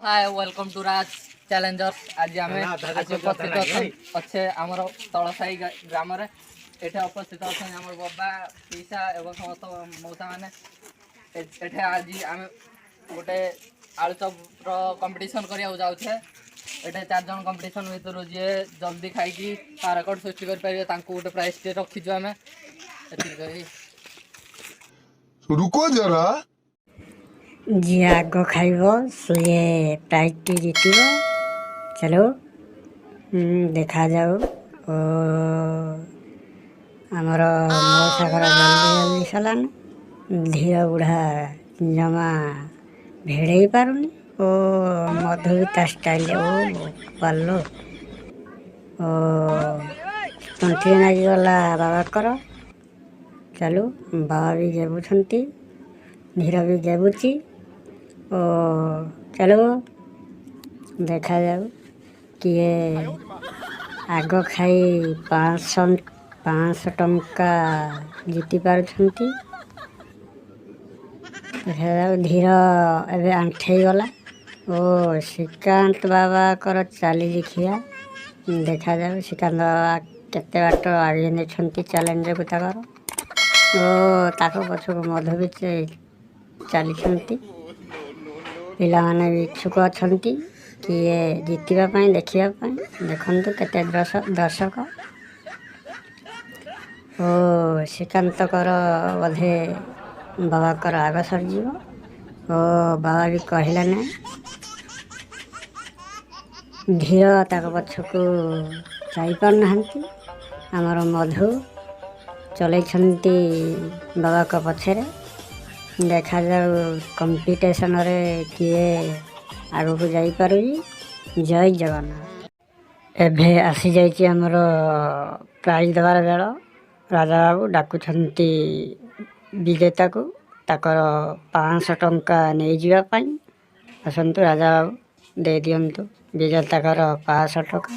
Hi welcome to Raj challengers. आज आम उपस्थित अच्छे आमर तल साई ग्राम एठे उपस्थित अच्छा आम बाबा पीसा एवं समस्त मौसा मैंने आज आम गोटे आलू चप कंपटीशन करने जाऊे। ये 4 जन कंपटीशन भर जी जल्दी खाई तार रेकर्ड सृष्टि करेंगे गोटे प्राइज रखीचु आम। रुको जरा जी आग खाइब सी प्राइज टी जीतब। चलो देखा जाऊ। ओ आमर मौसा घर जल्दी जल्दी सलान धीर बुढ़ा जमा भेड़ पारुनी। ओ मधु भी ता स्टाइल ओ पालो ओ तंत्री नागिगला बाबा कर। चलो बाबा भी जेबुंट धीर भी जेबुची। ओ चलो देखा जाऊ किए आग खाई 500 टंका जीति पारुछंती। देखा जाऊ धीर एबे आंठे गला। ओ श्रीकांत बाबा कर चाली देखिया। देखा जाऊ श्रीकांत बाबा केते बाट आगे नेछंती चैलेंज को ताकर। ओ ताको पछको मधु भी चली पिला माने भी इच्छुक अच्छा किए जीतवाई देखापी देखु केते दर्शक। ओ श्रीकांतकर बोधे बाबा कर आग सरज। ओ बाबा भी कहला ना धीर ताक पछको जापारना आमर मधु चलती बाबा का पछरे। देखा जाऊ कंपटीशन रे किए आगो को जाई पारुजी। जय जगन्नाथ। एभे आसी जाइए आमर प्राइज देवार बेल। राजा बाबू डाकुछंती विजेता को ताकर 500 टंका नहीं जावाई। आसतु राजा बाबू दे दिंतु विजेता कर 500 टंका।